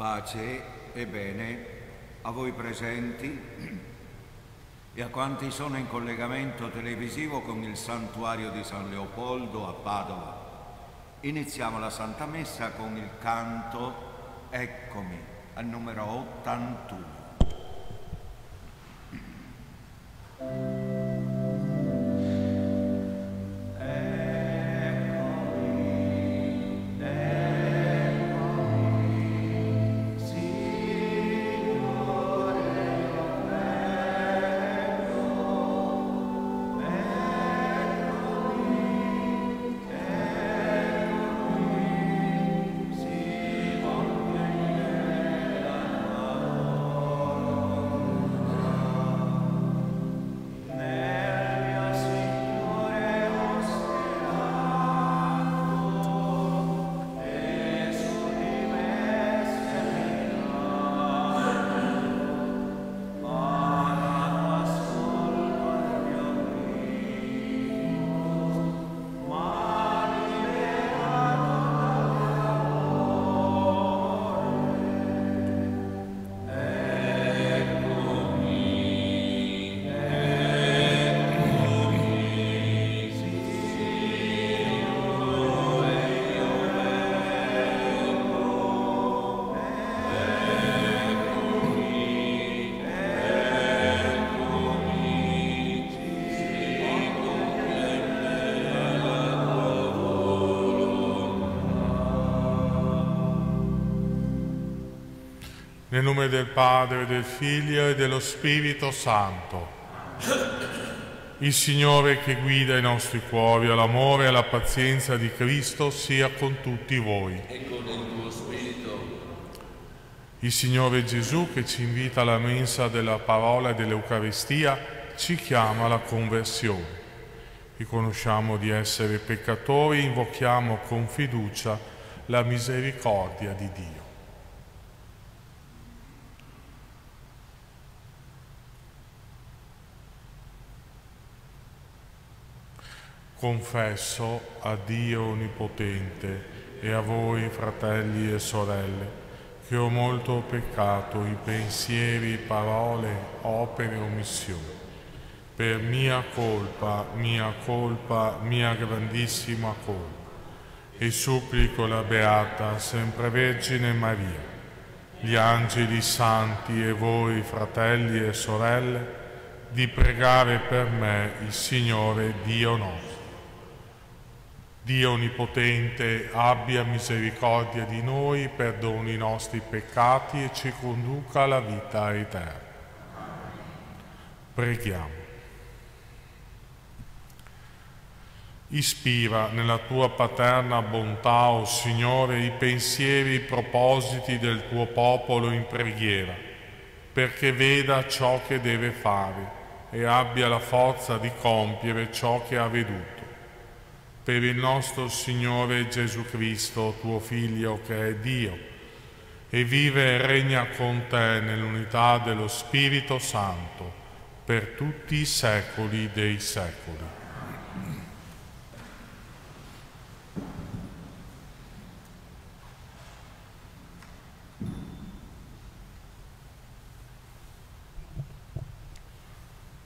Pace e bene a voi presenti e a quanti sono in collegamento televisivo con il santuario di San Leopoldo a Padova. Iniziamo la Santa Messa con il canto Eccomi, al numero 81. Nel nome del Padre, del Figlio e dello Spirito Santo. Il Signore che guida i nostri cuori all'amore e alla pazienza di Cristo sia con tutti voi. E con il tuo spirito. Il Signore Gesù che ci invita alla mensa della parola e dell'Eucaristia ci chiama alla conversione. Riconosciamo di essere peccatori e invochiamo con fiducia la misericordia di Dio. Confesso a Dio Onnipotente e a voi, fratelli e sorelle, che ho molto peccato in pensieri, parole, opere e omissioni. Per mia colpa, mia grandissima colpa. E supplico la Beata Sempre Vergine Maria, gli angeli santi e voi, fratelli e sorelle, di pregare per me il Signore Dio nostro. Dio Onnipotente abbia misericordia di noi, perdoni i nostri peccati e ci conduca alla vita eterna. Preghiamo. Ispira nella tua paterna bontà, o Signore, i pensieri e i propositi del tuo popolo in preghiera, perché veda ciò che deve fare e abbia la forza di compiere ciò che ha veduto. Per il nostro Signore Gesù Cristo, tuo Figlio, che è Dio, e vive e regna con te nell'unità dello Spirito Santo, per tutti i secoli dei secoli.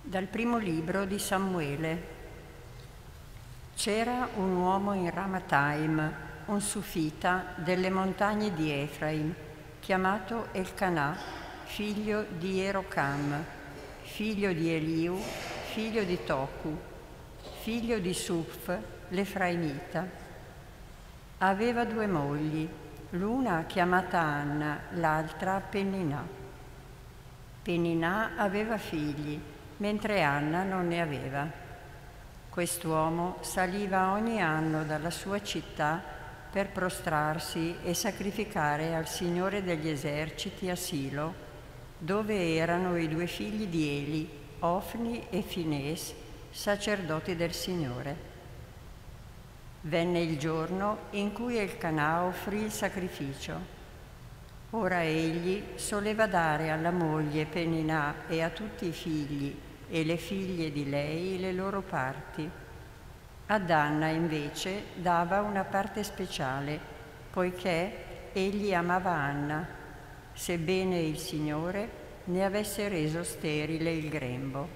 Dal primo libro di Samuele. C'era un uomo in Ramataim, un sufita delle montagne di Efraim, chiamato Elcanà, figlio di Erocam, figlio di Eliu, figlio di Tocu, figlio di Suf, l'Efraimita. Aveva due mogli, l'una chiamata Anna, l'altra Penninà. Penninà aveva figli, mentre Anna non ne aveva. Quest'uomo saliva ogni anno dalla sua città per prostrarsi e sacrificare al Signore degli eserciti a Silo, dove erano i due figli di Eli, Ofni e Fines, sacerdoti del Signore. Venne il giorno in cui Elcanà offrì il sacrificio. Ora egli soleva dare alla moglie Penninà e a tutti i figli e le figlie di lei le loro parti. Ad Anna invece dava una parte speciale, poiché egli amava Anna, sebbene il Signore ne avesse reso sterile il grembo.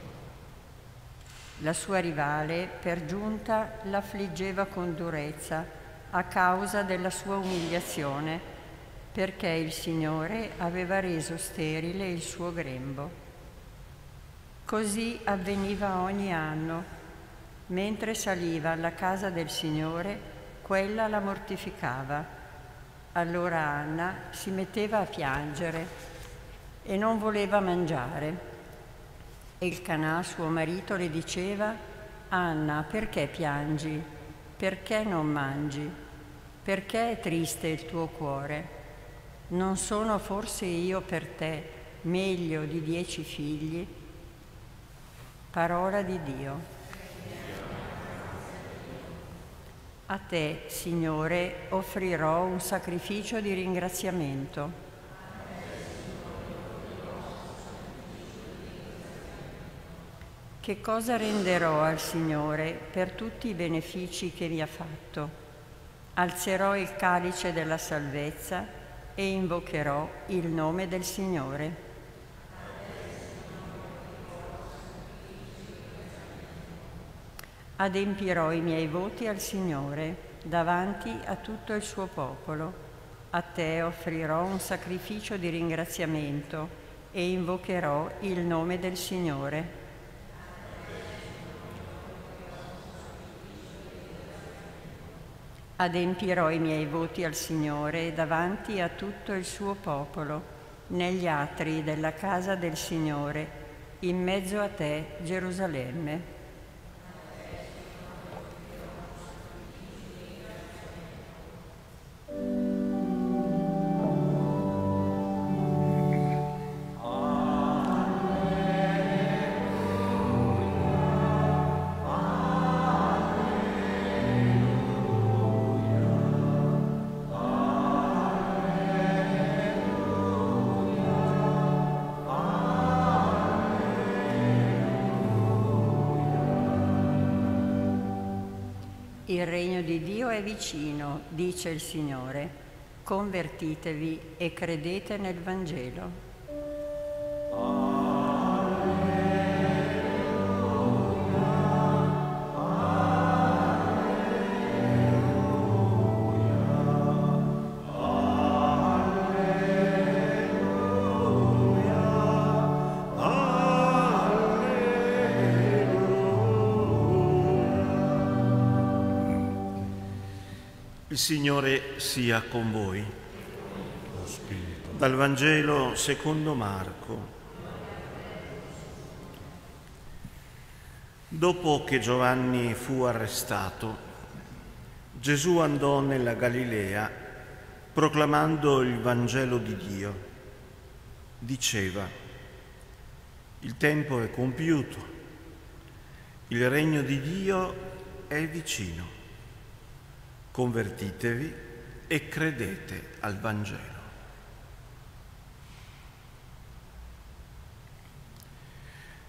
La sua rivale, per giunta, l'affliggeva con durezza a causa della sua umiliazione, perché il Signore aveva reso sterile il suo grembo. Così avveniva ogni anno. Mentre saliva alla casa del Signore, quella la mortificava. Allora Anna si metteva a piangere e non voleva mangiare. Elkanà, suo marito, le diceva: Anna, perché piangi? Perché non mangi? Perché è triste il tuo cuore? Non sono forse io per te meglio di 10 figli? Parola di Dio. A te, Signore, offrirò un sacrificio di ringraziamento. Che cosa renderò al Signore per tutti i benefici che mi ha fatto? Alzerò il calice della salvezza e invocherò il nome del Signore. Adempirò i miei voti al Signore davanti a tutto il suo popolo. A te offrirò un sacrificio di ringraziamento e invocherò il nome del Signore. Adempirò i miei voti al Signore davanti a tutto il suo popolo, negli atri della casa del Signore, in mezzo a te, Gerusalemme. Il regno di Dio è vicino, dice il Signore. Convertitevi e credete nel Vangelo. Il Signore sia con voi. Lo Spirito. Dal Vangelo secondo Marco. Dopo che Giovanni fu arrestato, Gesù andò nella Galilea proclamando il Vangelo di Dio. Diceva: il tempo è compiuto, il regno di Dio è vicino. Convertitevi e credete al Vangelo.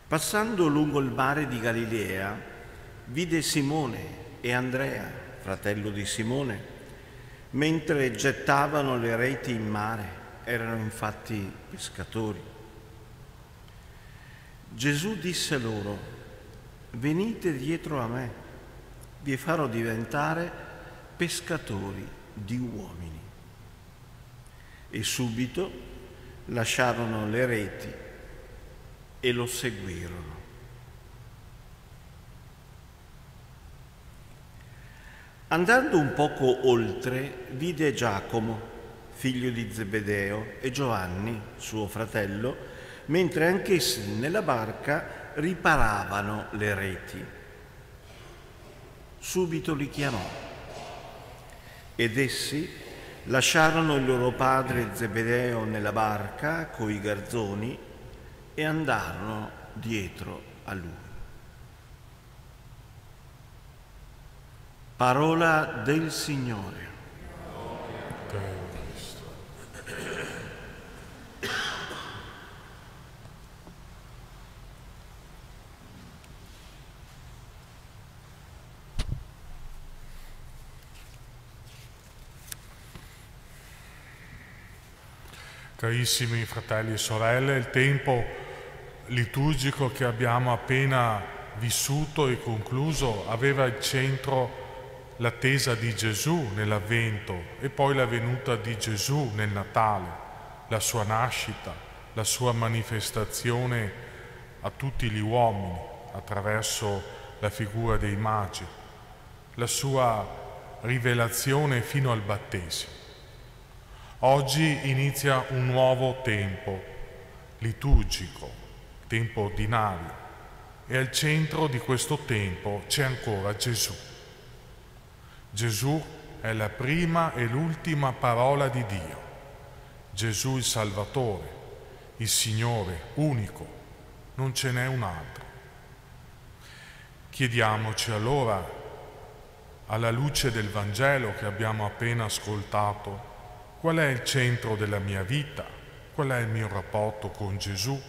Passando lungo il mare di Galilea, vide Simone e Andrea, fratello di Simone, mentre gettavano le reti in mare. Erano infatti pescatori. Gesù disse loro: venite dietro a me, vi farò diventare pescatori di uomini. E subito lasciarono le reti e lo seguirono. Andando un poco oltre, vide Giacomo, figlio di Zebedeo, e Giovanni, suo fratello, mentre anch'essi nella barca riparavano le reti. Subito li chiamò. Ed essi lasciarono il loro padre Zebedeo nella barca coi garzoni e andarono dietro a lui. Parola del Signore. Carissimi fratelli e sorelle, il tempo liturgico che abbiamo appena vissuto e concluso aveva al centro l'attesa di Gesù nell'Avvento e poi la venuta di Gesù nel Natale, la sua nascita, la sua manifestazione a tutti gli uomini attraverso la figura dei magi, la sua rivelazione fino al battesimo. Oggi inizia un nuovo tempo liturgico, tempo ordinario, e al centro di questo tempo c'è ancora Gesù. Gesù è la prima e l'ultima parola di Dio. Gesù il Salvatore, il Signore unico, non ce n'è un altro. Chiediamoci allora, alla luce del Vangelo che abbiamo appena ascoltato, qual è il centro della mia vita? Qual è il mio rapporto con Gesù?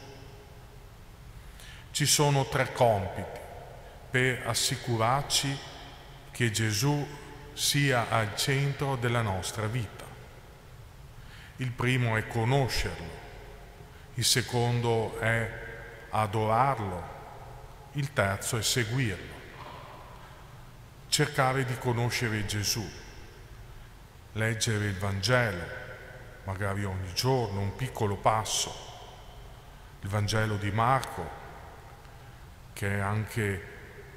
Ci sono 3 compiti per assicurarci che Gesù sia al centro della nostra vita. Il primo è conoscerlo, il secondo è adorarlo, il terzo è seguirlo. Cercare di conoscere Gesù, leggere il Vangelo, magari ogni giorno, un piccolo passo. Il Vangelo di Marco, che è anche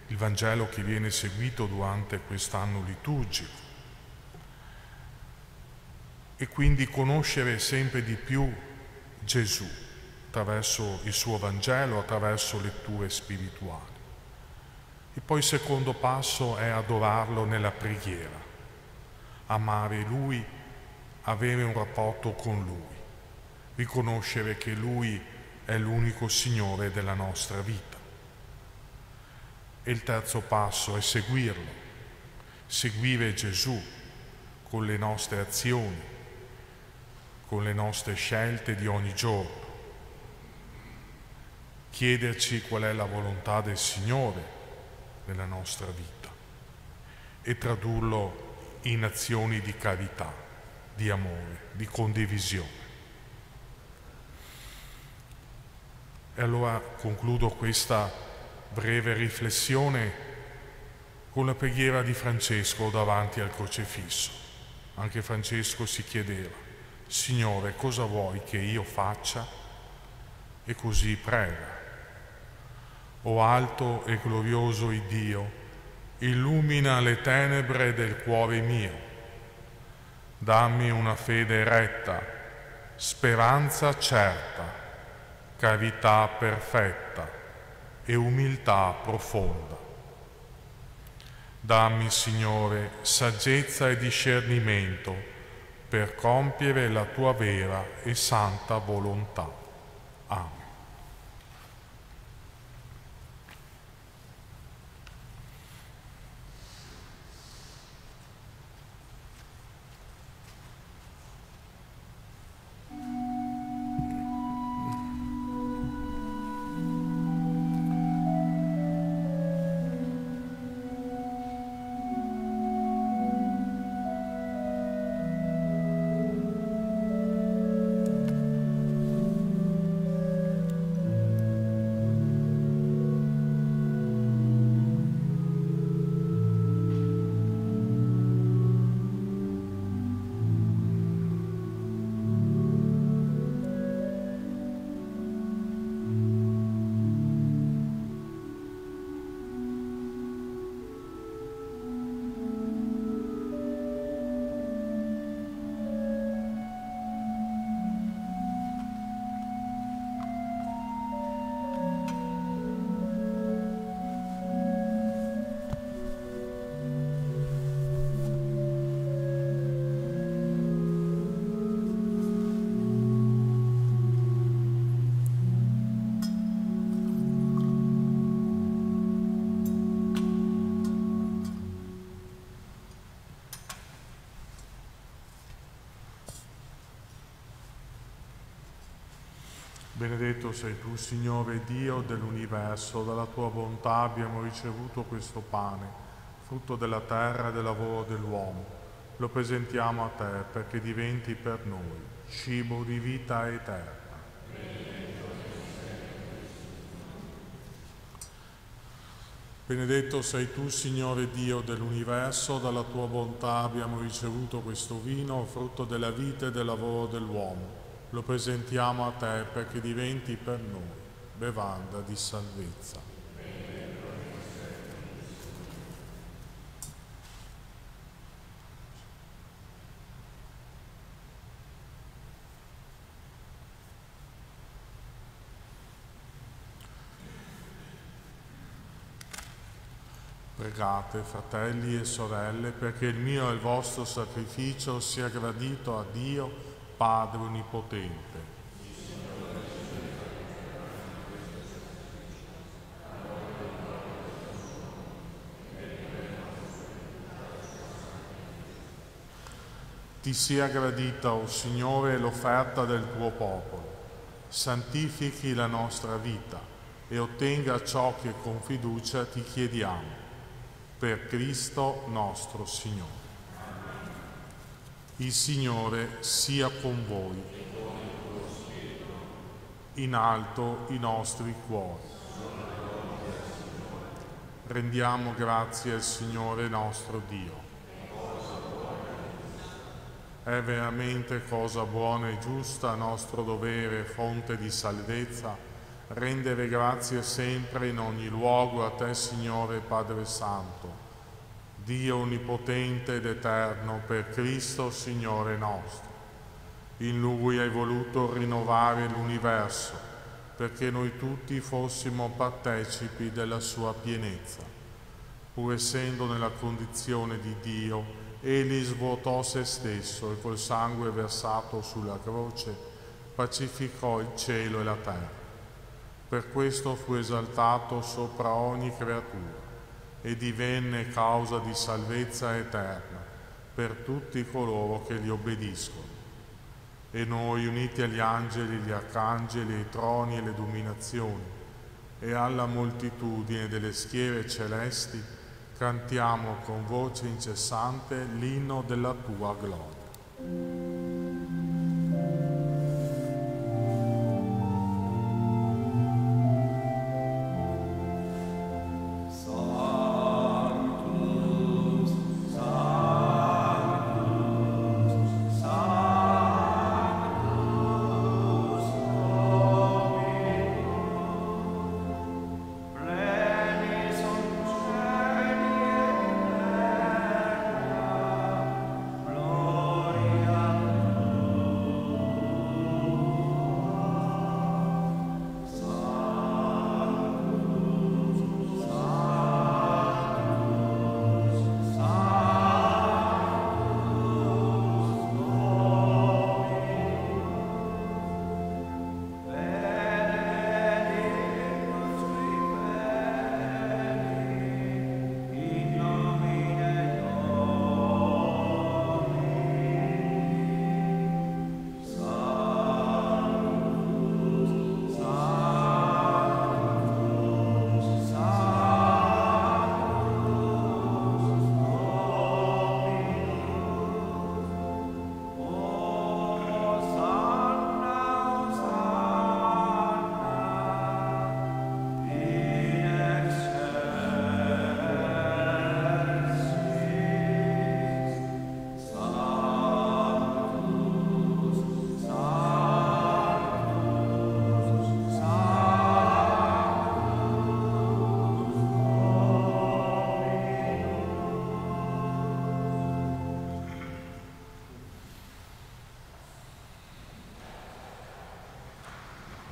il Vangelo che viene seguito durante quest'anno liturgico. E quindi conoscere sempre di più Gesù attraverso il suo Vangelo, attraverso letture spirituali. E poi il secondo passo è adorarlo nella preghiera, amare Lui, avere un rapporto con Lui, riconoscere che Lui è l'unico Signore della nostra vita. E il terzo passo è seguirlo, seguire Gesù con le nostre azioni, con le nostre scelte di ogni giorno, chiederci qual è la volontà del Signore nella nostra vita e tradurlo in azioni di carità, di amore, di condivisione. E allora concludo questa breve riflessione con la preghiera di Francesco davanti al crocifisso. Anche Francesco si chiedeva: Signore, cosa vuoi che io faccia? E così prega. O alto e glorioso Iddio, illumina le tenebre del cuore mio, dammi una fede retta, speranza certa, carità perfetta e umiltà profonda. Dammi, Signore, saggezza e discernimento per compiere la tua vera e santa volontà. Amen. Benedetto sei tu, Signore Dio dell'universo, dalla tua bontà abbiamo ricevuto questo pane, frutto della terra e del lavoro dell'uomo. Lo presentiamo a te perché diventi per noi cibo di vita eterna. Benedetto sei tu, Signore Dio dell'universo, dalla tua bontà abbiamo ricevuto questo vino, frutto della vita e del lavoro dell'uomo. Lo presentiamo a te perché diventi per noi bevanda di salvezza. Pregate, fratelli e sorelle, perché il mio e il vostro sacrificio sia gradito a Dio, Padre Onnipotente. Ti sia gradita, o Signore, l'offerta del tuo popolo. Santifichi la nostra vita e ottenga ciò che con fiducia ti chiediamo. Per Cristo nostro Signore. Il Signore sia con voi. In alto i nostri cuori. Rendiamo grazie al Signore nostro Dio. È veramente cosa buona e giusta, nostro dovere, fonte di salvezza, rendere grazie sempre in ogni luogo a te, Signore Padre Santo, Dio onnipotente ed eterno, per Cristo Signore nostro. In Lui hai voluto rinnovare l'universo, perché noi tutti fossimo partecipi della sua pienezza. Pur essendo nella condizione di Dio, Egli svuotò se stesso e col sangue versato sulla croce pacificò il cielo e la terra. Per questo fu esaltato sopra ogni creatura e divenne causa di salvezza eterna per tutti coloro che gli obbediscono. E noi, uniti agli angeli, gli arcangeli, ai troni e le dominazioni e alla moltitudine delle schiere celesti, cantiamo con voce incessante l'inno della tua gloria.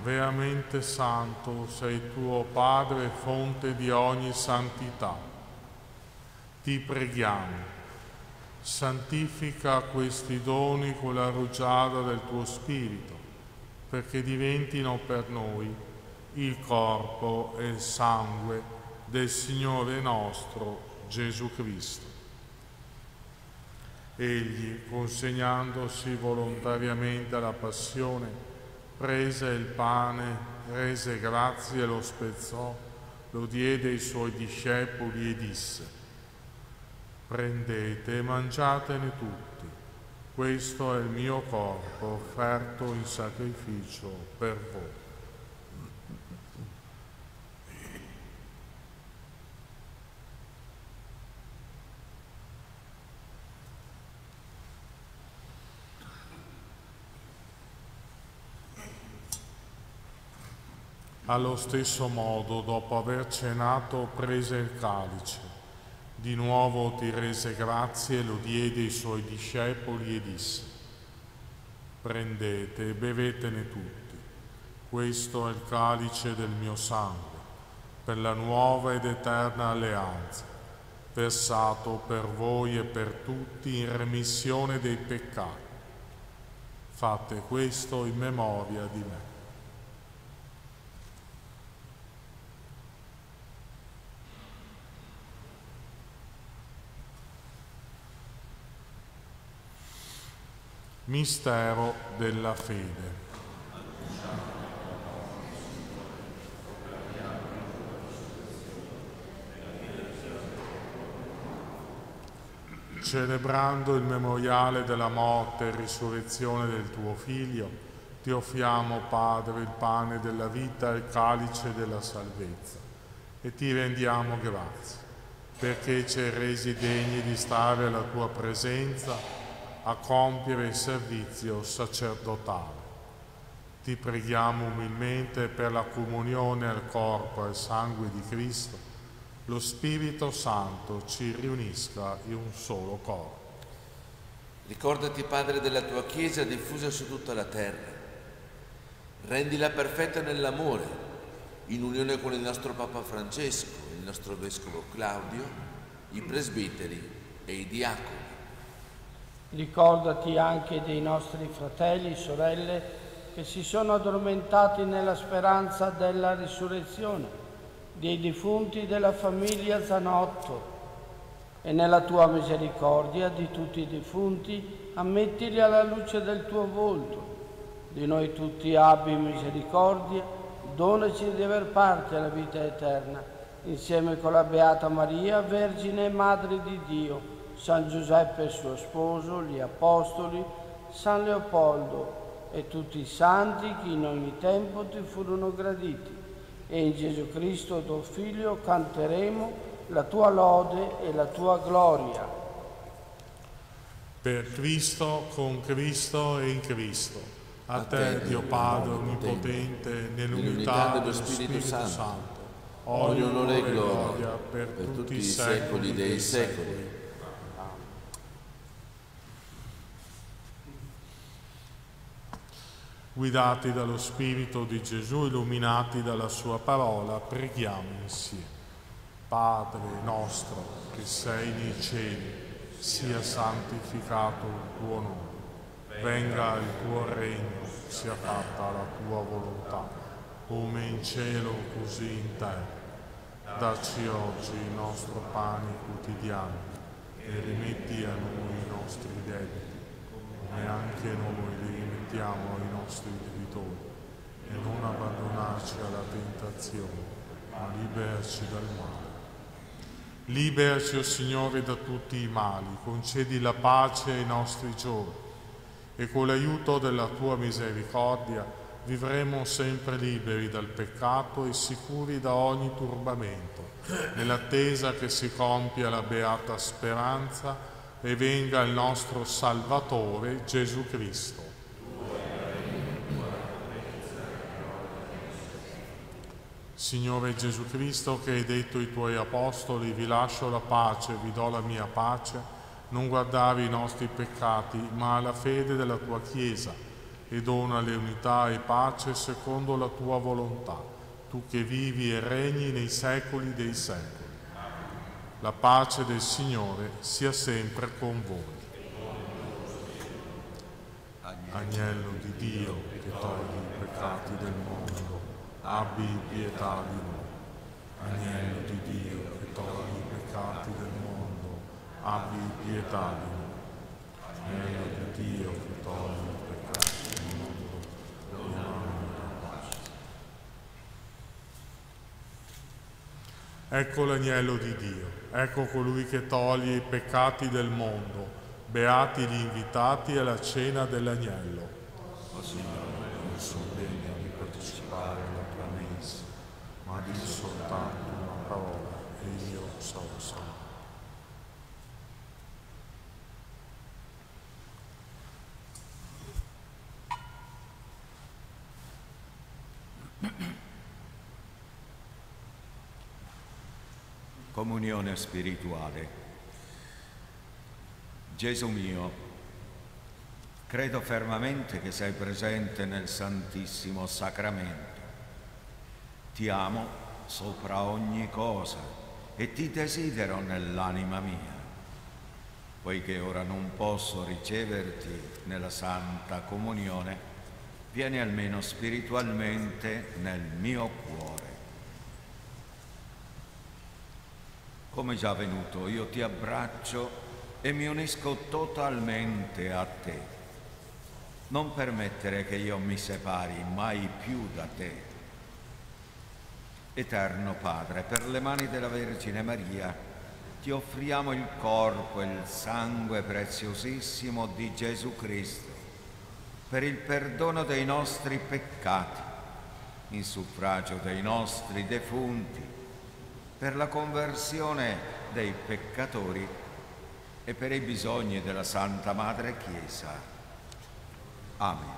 Veramente santo sei tuo Padre, fonte di ogni santità. Ti preghiamo, santifica questi doni con la rugiada del tuo Spirito, perché diventino per noi il corpo e il sangue del Signore nostro Gesù Cristo. Egli, consegnandosi volontariamente alla passione, prese il pane, rese grazie e lo spezzò, lo diede ai suoi discepoli e disse: prendete e mangiatene tutti, Questo è il mio corpo offerto in sacrificio per voi. Allo stesso modo, dopo aver cenato, prese il calice. Di nuovo ti rese grazie, lo diede ai suoi discepoli e disse: prendete e bevetene tutti. Questo è il calice del mio sangue, per la nuova ed eterna alleanza, versato per voi e per tutti in remissione dei peccati. Fate questo in memoria di me. Mistero della fede. Celebrando il memoriale della morte e risurrezione del tuo Figlio, ti offriamo, Padre, il pane della vita e il calice della salvezza, e ti rendiamo grazie, perché ci hai resi degni di stare alla tua presenza a compiere il servizio sacerdotale. Ti preghiamo umilmente per la comunione al corpo e al sangue di Cristo, lo Spirito Santo ci riunisca in un solo corpo. Ricordati, Padre, della tua Chiesa diffusa su tutta la terra. Rendila perfetta nell'amore, in unione con il nostro Papa Francesco, il nostro Vescovo Claudio, i presbiteri e i diaconi. Ricordati anche dei nostri fratelli e sorelle che si sono addormentati nella speranza della risurrezione, dei defunti della famiglia Zanotto, e nella tua misericordia di tutti i defunti ammettili alla luce del tuo volto. Di noi tutti abbi misericordia, donaci di aver parte alla vita eterna, insieme con la Beata Maria, Vergine e Madre di Dio, San Giuseppe suo sposo, gli Apostoli, San Leopoldo e tutti i santi che in ogni tempo ti furono graditi. E in Gesù Cristo, tuo Figlio, canteremo la tua lode e la tua gloria. Per Cristo, con Cristo e in Cristo, a te, Dio Padre Onnipotente, nell'unità dello Spirito Santo, ogni onore e gloria per tutti i secoli dei secoli. Guidati dallo Spirito di Gesù, illuminati dalla sua parola, preghiamo insieme. Padre nostro, che sei nei cieli, sia santificato il tuo nome. Venga il tuo regno, sia fatta la tua volontà, come in cielo così in terra. Dacci oggi il nostro pane quotidiano e rimetti a noi i nostri debiti, come anche noi li rimettiamo ai nostri debitori, e non abbandonarci alla tentazione, ma liberaci dal male. Liberaci, o Signore, da tutti i mali, concedi la pace ai nostri giorni, e con l'aiuto della tua misericordia vivremo sempre liberi dal peccato e sicuri da ogni turbamento, nell'attesa che si compia la beata speranza e venga il nostro Salvatore Gesù Cristo. Signore Gesù Cristo, che hai detto ai tuoi apostoli: vi lascio la pace, vi do la mia pace, non guardare i nostri peccati, ma la fede della tua Chiesa, e donale unità e pace secondo la tua volontà, tu che vivi e regni nei secoli dei secoli. La pace del Signore sia sempre con voi. Agnello di Dio, che togli i peccati del mondo, abbi pietà di noi. Agnello di Dio, che togli i peccati del mondo, abbi pietà di noi. Agnello di Dio, che togli i peccati del mondo, doniamo la pace. Ecco l'agnello di Dio, ecco colui che toglie i peccati del mondo. Beati gli invitati alla cena dell'Agnello. O Signore, non sono degno di partecipare alla tua mensa, ma di soltanto una parola e io sarò salvo. Comunione spirituale. Gesù mio, credo fermamente che sei presente nel Santissimo Sacramento. Ti amo sopra ogni cosa e ti desidero nell'anima mia. Poiché ora non posso riceverti nella Santa Comunione, vieni almeno spiritualmente nel mio cuore. Come già venuto, io ti abbraccio e mi unisco totalmente a te. Non permettere che io mi separi mai più da te. Eterno Padre, per le mani della Vergine Maria, ti offriamo il corpo e il sangue preziosissimo di Gesù Cristo, per il perdono dei nostri peccati, in suffragio dei nostri defunti, per la conversione dei peccatori e per i bisogni della Santa Madre Chiesa. Amen.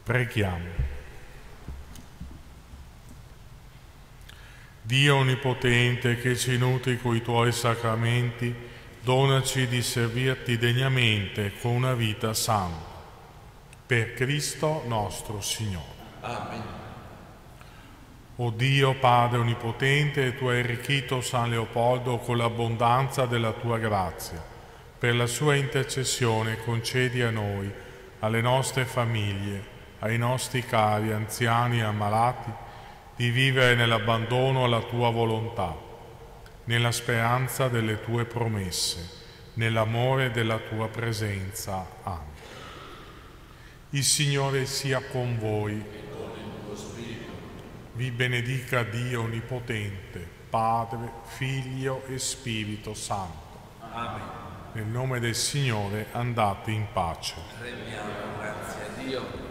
Preghiamo. Dio Onnipotente, che ci nutri coi Tuoi sacramenti, donaci di servirti degnamente con una vita santa. Per Cristo nostro Signore. Amen. O Dio Padre Onnipotente, Tu hai arricchito San Leopoldo con l'abbondanza della Tua grazia. Per la sua intercessione concedi a noi, alle nostre famiglie, ai nostri cari anziani e ammalati, di vivere nell'abbandono alla Tua volontà, nella speranza delle Tue promesse, nell'amore della Tua presenza. Amen. Il Signore sia con voi. E con il tuo spirito. Vi benedica Dio Onnipotente, Padre, Figlio e Spirito Santo. Amen. Nel nome del Signore andate in pace. Rendiamo grazie a Dio.